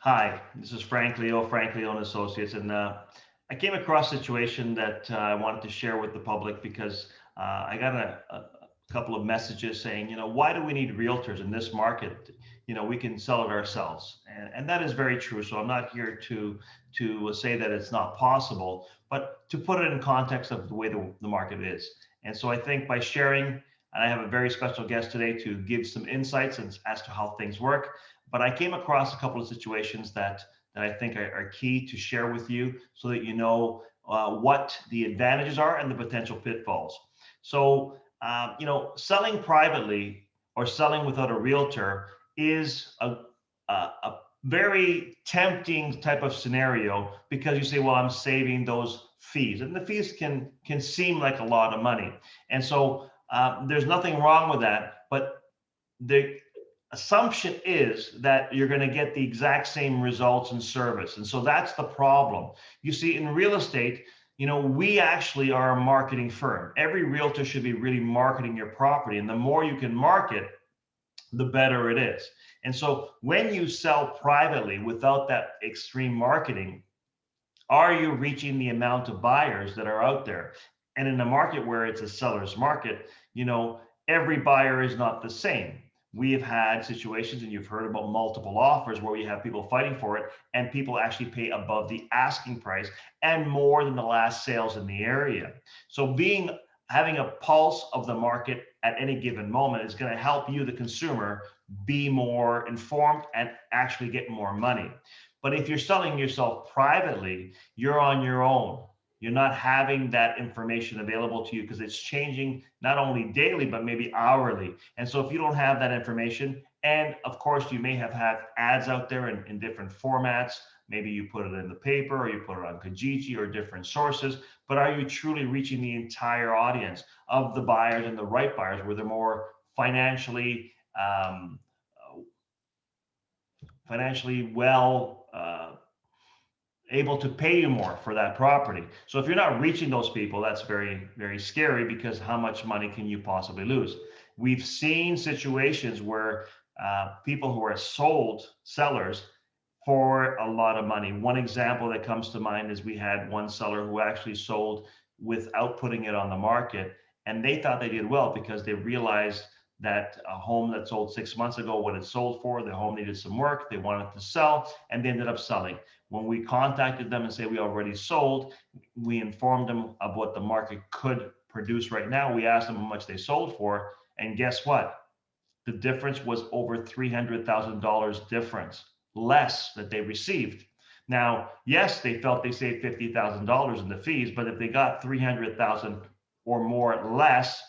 Hi, this is Frank Leo, Frank Leo and Associates, and I came across a situation that I wanted to share with the public because I got a couple of messages saying, why do we need realtors in this market? We can sell it ourselves, and that is very true. So I'm not here to say that it's not possible, but to put it in context of the way the market is. And so I think by sharing, and I have a very special guest today to give some insights as to how things work. But I came across a couple of situations that I think are key to share with you so that you know what the advantages are and the potential pitfalls. So, selling privately or selling without a realtor is a very tempting type of scenario because you say, well, I'm saving those fees, and the fees can seem like a lot of money, and so there's nothing wrong with that, but the assumption is that you're going to get the exact same results and service. And so that's the problem. You see, in real estate, we actually are a marketing firm. Every realtor should be really marketing your property. And the more you can market, the better it is. And so when you sell privately without that extreme marketing, are you reaching the amount of buyers that are out there? And in a market where it's a seller's market, every buyer is not the same. We have had situations, and you've heard about multiple offers where we have people fighting for it, and people actually pay above the asking price and more than the last sales in the area. So having a pulse of the market at any given moment is going to help you, the consumer, be more informed and actually get more money. But if you're selling yourself privately, you're on your own. You're not having that information available to you because it's changing not only daily, but maybe hourly. And so if you don't have that information, and of course, you may have had ads out there in different formats. Maybe you put it in the paper or you put it on Kijiji or different sources, but are you truly reaching the entire audience of the buyers and the right buyers where they're more financially well able to pay you more for that property? So if you're not reaching those people, that's very, very scary because how much money can you possibly lose? We've seen situations where people who are sold sellers for a lot of money. One example that comes to mind is we had one seller who actually sold without putting it on the market, and they thought they did well because they realized that a home that sold 6 months ago, what it sold for, the home needed some work, they wanted to sell, and they ended up selling. When we contacted them and say we already sold, we informed them of what the market could produce right now. We asked them how much they sold for, and guess what? The difference was over $300,000 difference less that they received. Now, yes, they felt they saved $50,000 in the fees, but if they got 300,000 or more less,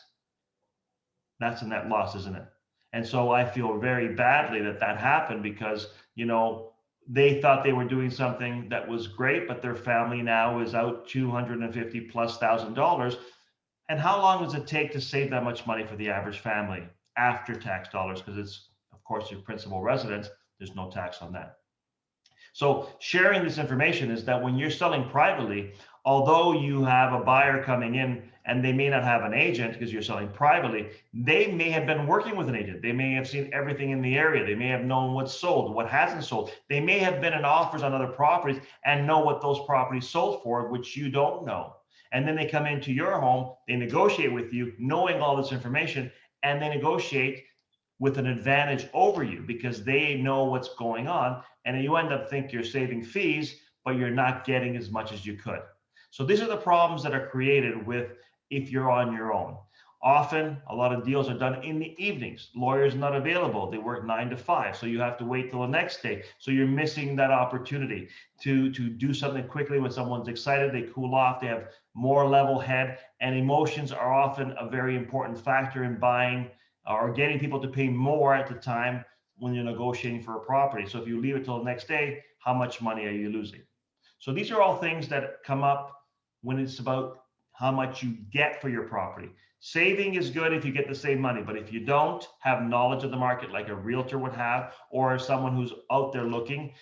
that's a net loss, isn't it? And so I feel very badly that that happened because, they thought they were doing something that was great, but their family now is out 250 plus $1,000. And how long does it take to save that much money for the average family after tax dollars? Because it's, of course, your principal residence, there's no tax on that. So sharing this information is that when you're selling privately, although you have a buyer coming in and they may not have an agent because you're selling privately, they may have been working with an agent. They may have seen everything in the area. They may have known what's sold, what hasn't sold. They may have been in offers on other properties and know what those properties sold for, which you don't know. And then they come into your home, they negotiate with you, knowing all this information, and they negotiate with an advantage over you because they know what's going on, and you end up thinking you're saving fees, but you're not getting as much as you could. So these are the problems that are created with if you're on your own. Often a lot of deals are done in the evenings. Lawyers not available, they work 9 to 5, so you have to wait till the next day, so you're missing that opportunity to do something quickly. When someone's excited, they cool off, they have more level head, and emotions are often a very important factor in buying or getting people to pay more at the time when you're negotiating for a property. So if you leave it till the next day, how much money are you losing? So these are all things that come up when it's about how much you get for your property. Saving is good if you get the same money, but if you don't have knowledge of the market like a realtor would have, or someone who's out there looking,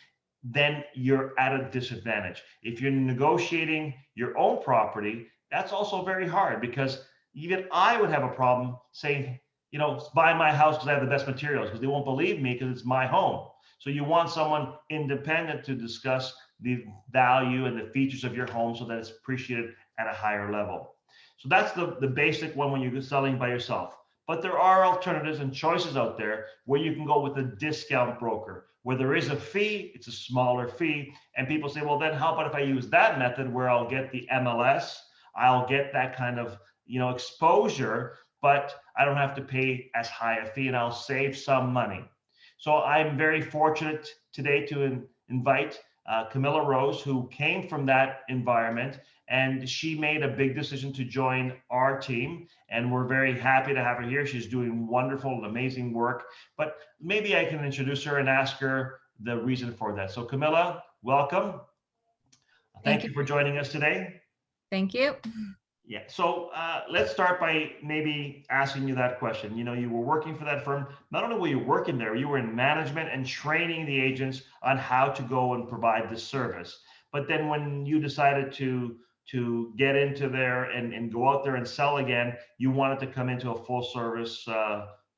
then you're at a disadvantage. If you're negotiating your own property, that's also very hard because even I would have a problem saying, buy my house because I have the best materials, because they won't believe me because it's my home. So you want someone independent to discuss the value and the features of your home so that it's appreciated at a higher level. So that's the basic one when you're selling by yourself. But there are alternatives and choices out there where you can go with a discount broker, where there is a fee, it's a smaller fee. And people say, well, then how about if I use that method where I'll get the MLS, I'll get that kind of exposure, but I don't have to pay as high a fee and I'll save some money. So I'm very fortunate today to invite Camilla Rose, who came from that environment, and she made a big decision to join our team. And we're very happy to have her here. She's doing wonderful and amazing work. But maybe I can introduce her and ask her the reason for that. So Camilla, welcome. Thank you for joining us today. Thank you. Yeah, so let's start by maybe asking you that question. You were working for that firm. Not only were you working there, you were in management and training the agents on how to go and provide this service. But then when you decided to get into there and go out there and sell again, you wanted to come into a full service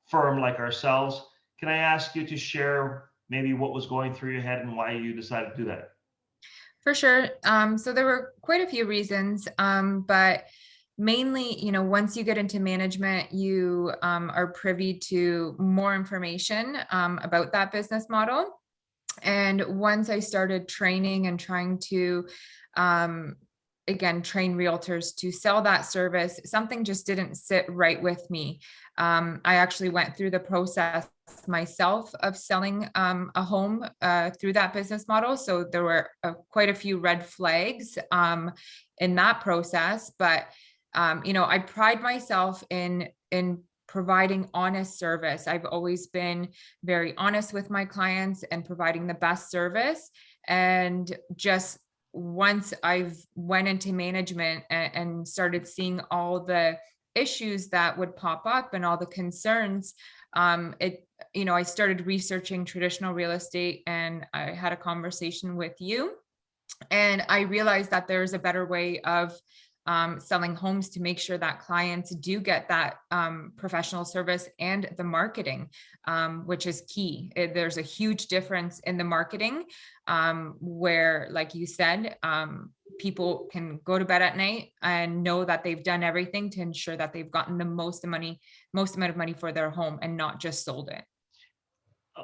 firm like ourselves. Can I ask you to share maybe what was going through your head and why you decided to do that? For sure. So there were quite a few reasons, but mainly, once you get into management, you are privy to more information about that business model. And once I started training and trying to, again, train realtors to sell that service, something just didn't sit right with me. I actually went through the process myself of selling a home through that business model. So there were quite a few red flags in that process. But I pride myself in providing honest service. I've always been very honest with my clients and providing the best service. And just once I've went into management and started seeing all the issues that would pop up and all the concerns, I started researching traditional real estate, and I had a conversation with you, and I realized that there's a better way of selling homes to make sure that clients do get that professional service and the marketing, which is key. There's a huge difference in the marketing where, like you said, people can go to bed at night and know that they've done everything to ensure that they've gotten the most amount of money for their home and not just sold it.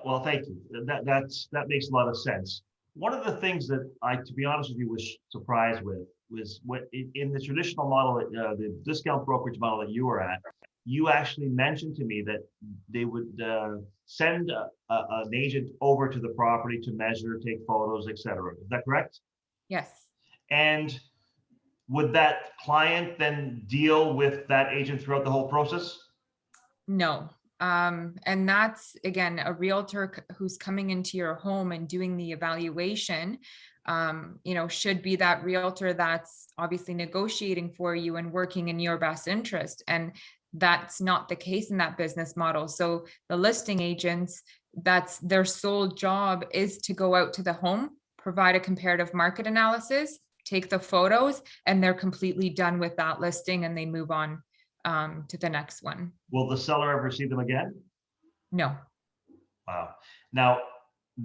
Well, thank you. That makes a lot of sense. One of the things that I, to be honest with you, was surprised with was what in the traditional model, the discount brokerage model that you were at, you actually mentioned to me that they would send an agent over to the property to measure, take photos, etc. Is that correct? Yes. And would that client then deal with that agent throughout the whole process? No. And that's, again, a realtor who's coming into your home and doing the evaluation, should be that realtor that's obviously negotiating for you and working in your best interest. And that's not the case in that business model. So the listing agents, that's their sole job is to go out to the home, provide a comparative market analysis, take the photos, and they're completely done with that listing and they move on to the next one. Will the seller ever see them again? No. Wow. Now,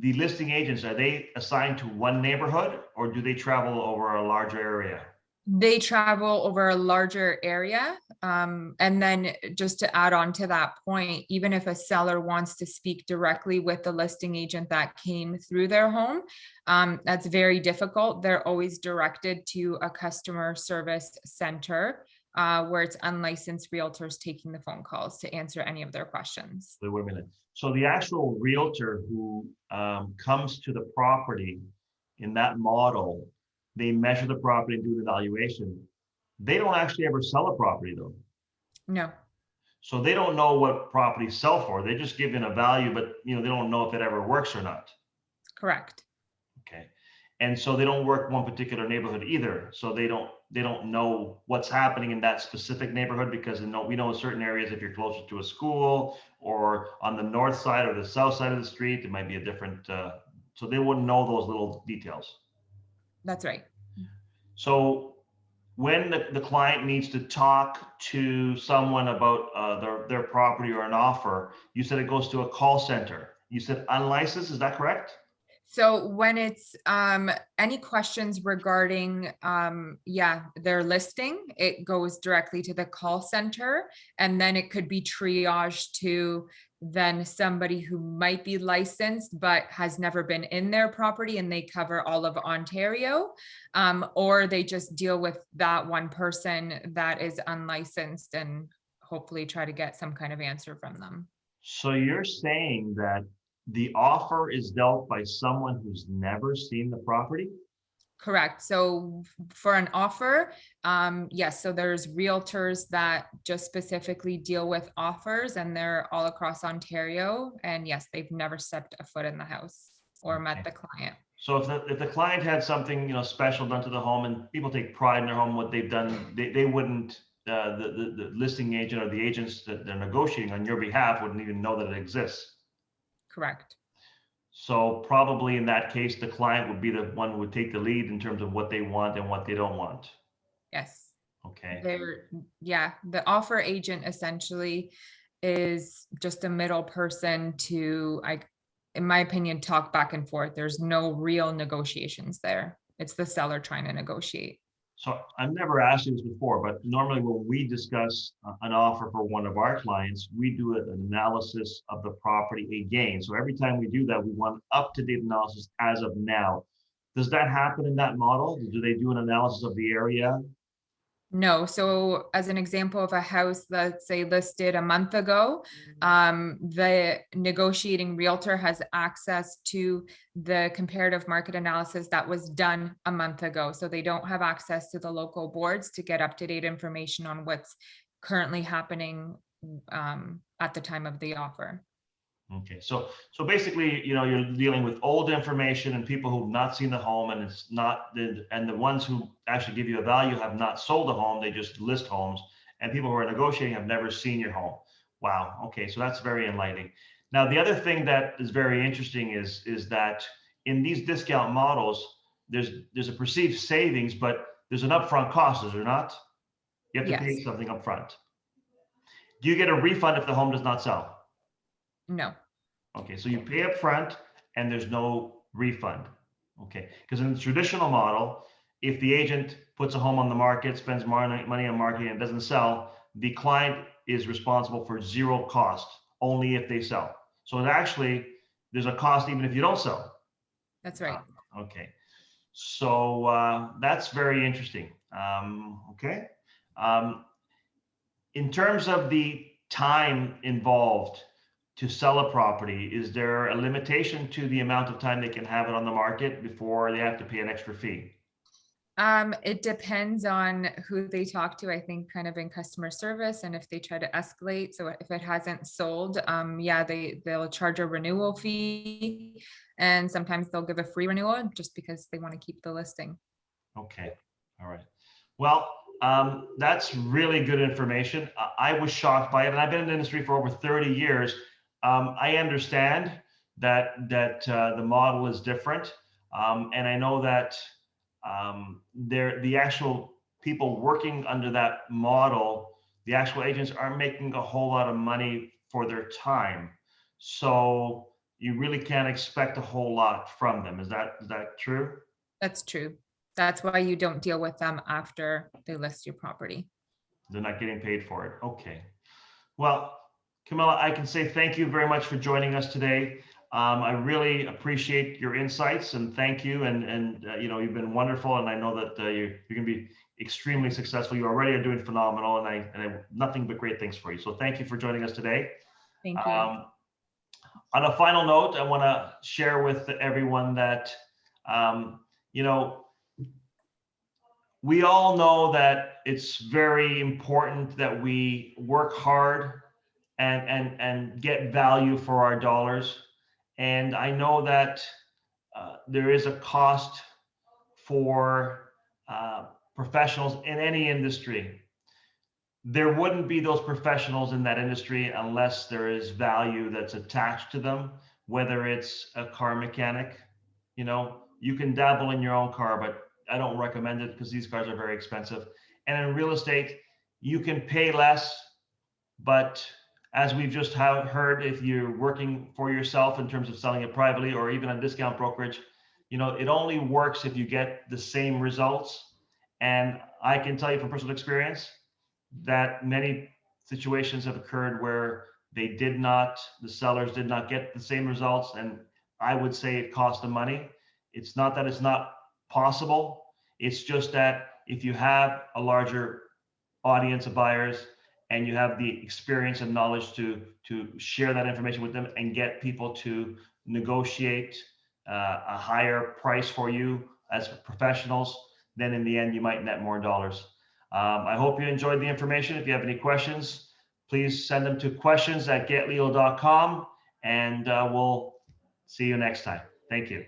the listing agents, are they assigned to one neighborhood or do they travel over a larger area? They travel over a larger area. And then just to add on to that point, even if a seller wants to speak directly with the listing agent that came through their home, that's very difficult. They're always directed to a customer service center where it's unlicensed realtors taking the phone calls to answer any of their questions. Wait a minute. So the actual realtor who comes to the property in that model, they measure the property and do the evaluation. They don't actually ever sell a property though. No. So they don't know what properties sell for. They just give in a value, but they don't know if it ever works or not. Correct. Okay. And so they don't work one particular neighborhood either. So they don't know what's happening in that specific neighborhood, because we know in certain areas, if you're closer to a school or on the north side or the south side of the street, it might be a different, so they wouldn't know those little details. That's right. So when the client needs to talk to someone about their property or an offer, you said it goes to a call center. You said unlicensed, is that correct? So when it's any questions regarding yeah, their listing, it goes directly to the call center, and then it could be triaged to then somebody who might be licensed but has never been in their property, and they cover all of Ontario, or they just deal with that one person that is unlicensed and hopefully try to get some kind of answer from them. So you're saying that the offer is dealt by someone who's never seen the property? Correct. So for an offer, yes, so there's realtors that just specifically deal with offers, and they're all across Ontario. And yes, they've never stepped a foot in the house or met Okay. the client. So if the client had something, special done to the home, and people take pride in their home, what they've done, they wouldn't, the listing agent or the agents that they're negotiating on your behalf wouldn't even know that it exists. Correct. So probably in that case, the client would be the one who would take the lead in terms of what they want and what they don't want. Yes. Okay. They're, yeah, the offer agent essentially is just a middle person to, in my opinion, talk back and forth. There's no real negotiations there. It's the seller trying to negotiate. So I've never asked you this before, but normally when we discuss an offer for one of our clients, we do an analysis of the property again. So every time we do that, we want up-to-date analysis as of now. Does that happen in that model? Do they do an analysis of the area? No, so as an example of a house, let's say listed a month ago, the negotiating realtor has access to the comparative market analysis that was done a month ago. So they don't have access to the local boards to get up-to-date information on what's currently happening at the time of the offer. Okay, so basically, you're dealing with old information and people who've not seen the home, and it's not and the ones who actually give you a value have not sold a home, they just list homes, and people who are negotiating have never seen your home. Wow. Okay, so that's very enlightening. Now, the other thing that is very interesting is that in these discount models, there's a perceived savings, but there's an upfront cost, is there not? You have to pay Yes, something upfront. Do you get a refund if the home does not sell? no, Okay, so you pay up front and there's no refund. Okay, because in the traditional model, if the agent puts a home on the market, spends money on marketing and it doesn't sell, the client is responsible for zero cost, only if they sell. So it actually, there's a cost even if you don't sell. that's right. Okay, so that's very interesting. Okay, um, in terms of the time involved to sell a property, is there a limitation to the amount of time they can have it on the market before they have to pay an extra fee? It depends on who they talk to, I think, kind of in customer service, and if they try to escalate. So if it hasn't sold, yeah, they'll charge a renewal fee, and sometimes they'll give a free renewal just because they want to keep the listing. Okay, all right. Well, that's really good information. I was shocked by it, and I've been in the industry for over 30 years. I understand that the model is different, and I know that the actual people working under that model, the actual agents aren't making a whole lot of money for their time. So you really can't expect a whole lot from them. Is that true? That's true. That's why you don't deal with them after they list your property. They're not getting paid for it. Okay. Well, Camilla, I can say thank you very much for joining us today. I really appreciate your insights and thank you. And you've been wonderful, and I know that you're going to be extremely successful. You already are doing phenomenal, and I have nothing but great things for you. So thank you for joining us today. Thank you. On a final note, I want to share with everyone that you know we all know that it's very important that we work hard and get value for our dollars. And I know that there is a cost for professionals in any industry. There wouldn't be those professionals in that industry unless there is value that's attached to them, whether it's a car mechanic. You can dabble in your own car, but I don't recommend it because these cars are very expensive. And in real estate, you can pay less, but as we've just heard, if you're working for yourself in terms of selling it privately or even a discount brokerage, it only works if you get the same results. And I can tell you from personal experience that many situations have occurred where the sellers did not get the same results. And I would say it cost them money. It's not that it's not possible. It's just that if you have a larger audience of buyers and you have the experience and knowledge to share that information with them and get people to negotiate a higher price for you as professionals, then in the end you might net more dollars. I hope you enjoyed the information. If you have any questions, please send them to questions@getlegal.com, and we'll see you next time. Thank you.